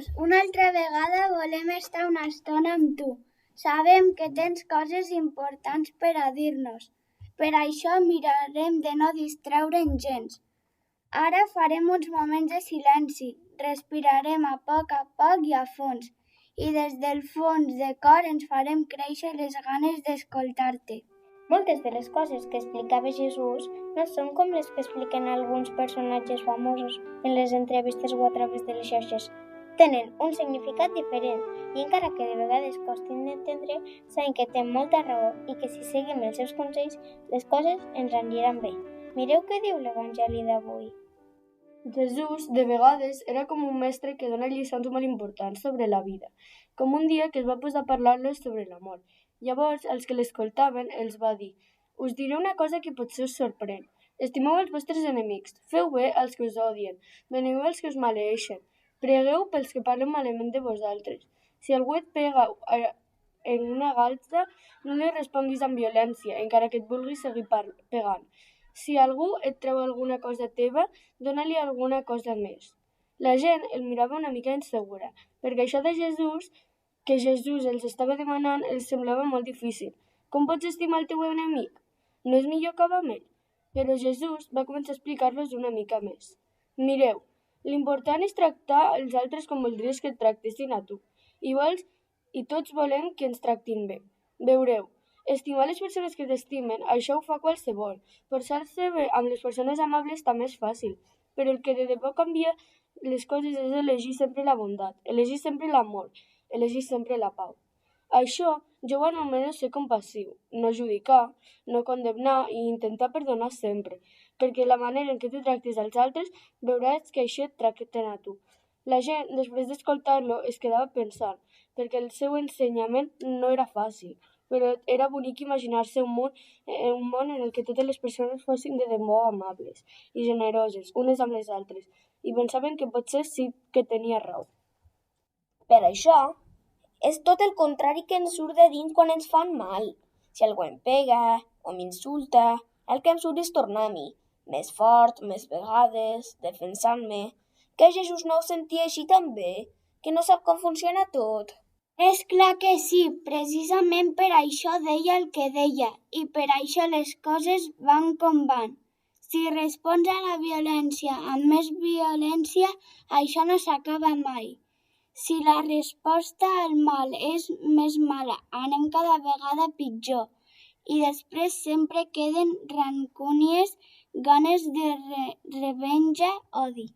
Jesús, una altra vegada volem estar una estona amb tu. Sabem que tens coses importants per a dir-nos. Per això mirarem de no distreure'n gens. Ara farem uns moments de silenci, respirarem a poc i a fons, i des del fons de cor ens farem créixer les ganes d'escoltar-te. Moltes de les coses que explicava Jesús no són com les que expliquen alguns personatges famosos en les entrevistes o a través de les xarxes. Tenen un significat diferent i encara que de vegades costin d'entendre, saben que té molta raó i que si seguim els seus consells, les coses ens aniran bé. Mireu què diu l'Evangeli d'avui. Jesús, de vegades, era com un mestre que dona lliçons molt importants sobre la vida, com un dia que es va posar a parlar-los sobre l'amor. Llavors, els que l'escoltaven els va dir: «Us diré una cosa que potser us sorprèn. Estimeu els vostres enemics, feu bé als que us odien, beneieu els que us maleeixen, pregueu pels que parlen malament de vosaltres. Si algú et pega en una galta, no li responguis amb violència, encara que et vulgui seguir pegant. Si algú et treu alguna cosa teva, dona-li alguna cosa més». La gent el mirava una mica insegura, perquè això de Jesús, que Jesús els estava demanant, els semblava molt difícil. Com pots estimar el teu enemic? No és millor acabar amb ell? Però Jesús va començar a explicar-los una mica més. Mireu, l'important és tractar els altres com voldries que et tractessin a tu. I tots volem que ens tractin bé. Veureu, estimar les persones que t'estimen, això ho fa qualsevol. Portar-se bé amb les persones amables també és fàcil, però el que de debò canvia les coses és elegir sempre la bondat, elegir sempre l'amor, elegir sempre la pau. Això jo ho anomeno ser compassiu, no judicar, no condemnar i intentar perdonar sempre, perquè la manera en què tu tractes als altres veuràs que això et tracten a tu. La gent, després d'escoltar-lo, es quedava pensant, perquè el seu ensenyament no era fàcil, però era bonic imaginar-se un món en el que totes les persones fossin de debò amables i generoses, unes amb les altres, i pensaven que potser sí que tenia raó. Per això, és tot el contrari que ens surt de dins quan ens fan mal. Si algú em pega o m'insulta, el que em surt és tornar a mi, més fort, més vegades, defensant-me. Que Jesús no ho sentia així també, que no sap com funciona tot. És clar que sí, precisament per això deia el que deia, i per això les coses van com van. Si respons a la violència amb més violència, això no s'acaba mai. Si la resposta al mal és més mala, anem cada vegada pitjor i després sempre queden rancúnies, ganes de revenja, odi.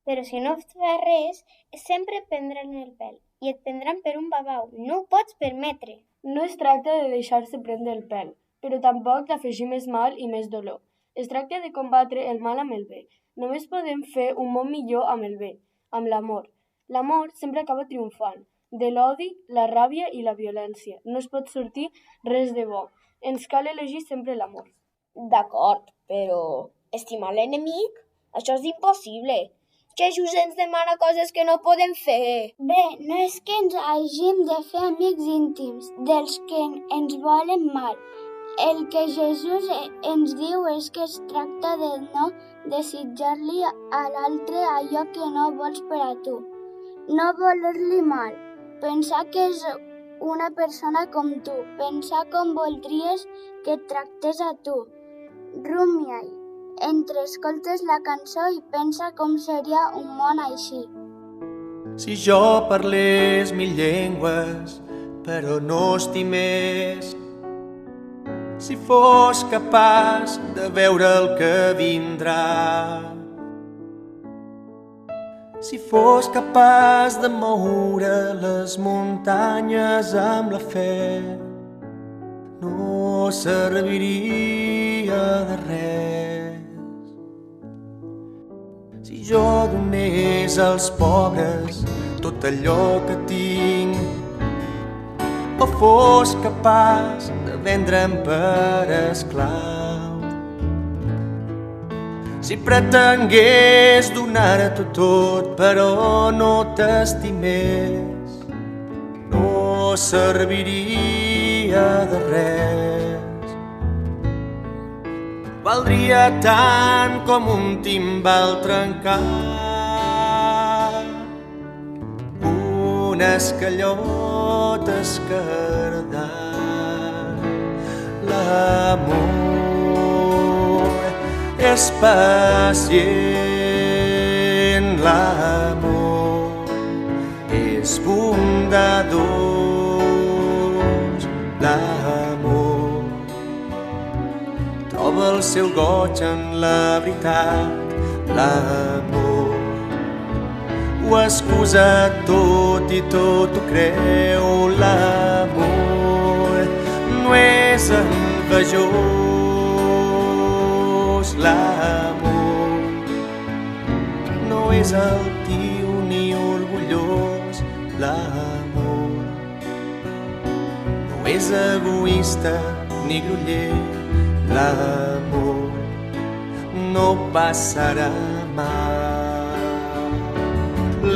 Però si no fas res, sempre et prendran el pèl i et prendran per un babau. No ho pots permetre. No es tracta de deixar-se prendre el pèl, però tampoc d'afegir més mal i més dolor. Es tracta de combatre el mal amb el bé. Només podem fer un món millor amb el bé, amb l'amor. L'amor sempre acaba triomfant. De l'odi, la ràbia i la violència. No es pot sortir res de bo. Ens cal elegir sempre l'amor. D'acord, però estimar l'enemic? Això és impossible. Jesús ens demana coses que no podem fer. Bé, no és que ens hàgim de fer amics íntims dels que ens volen mal. El que Jesús ens diu és que es tracta de no desitjar-li a l'altre allò que no vols per a tu. No voler-li mal, pensar que és una persona com tu, pensar com voldries que et tractés a tu. Rumia-hi, entre escoltes la cançó i pensa com seria un món així. Si jo parlés 1000 llengües, però no estimés, si fos capaç de veure el que vindrà, si fos capaç de moure les muntanyes amb la fe, no serviria de res. Si jo donés als pobres tot allò que tinc, o fos capaç de vendre'm per esclau, si pretengués donar-t'ho tot però no t'estimés, no serviria de res. Valdria tant com un timbal trencat, un escallot escardat. L'amor és pacient, l'amor és bondadós, l'amor troba el seu goig en la veritat, l'amor ho excusa tot i tot ho creu, l'amor no és envejós, l'amor no és altiu ni orgullós, l'amor no és egoista ni groller, l'amor no passarà mai.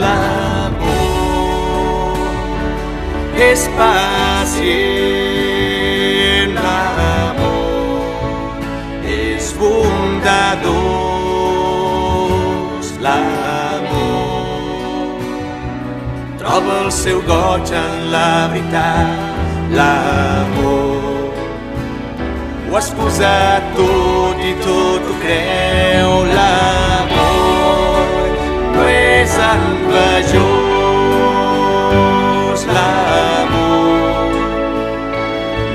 L'amor és pacient, l'amor és bondadós, l'amor troba el seu goig en la veritat, l'amor ho excusa tot i tot ho creu, l'amor no és envejós, l'amor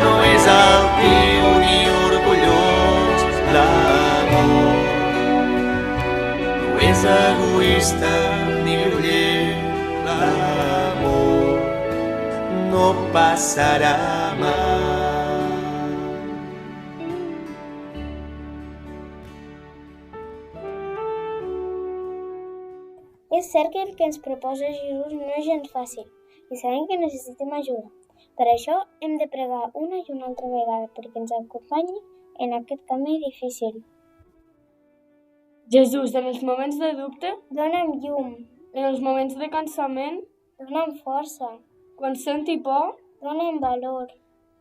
no és altiu ni orgullós, l'amor no és egoista ni groller, l'amor no passarà mai. És cert que el que ens proposa Jesús no és gens fàcil i sabem que necessitem ajuda. Per això hem de pregar una i una altra vegada perquè ens acompanyi en aquest camí difícil. Jesús, en els moments de dubte, Dona'm llum, en els moments de cansament, dona'm força, quan senti por, dona'm valor,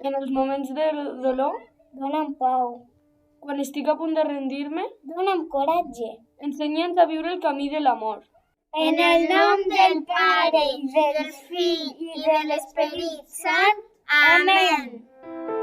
en els moments de dolor, dona'm pau, quan estic a punt de rendir-me, dona'm coratge. ensenya'ns a viure el camí de l'amor. En el nom del Pare, del Fill i de l'Esperit Sant. Amén.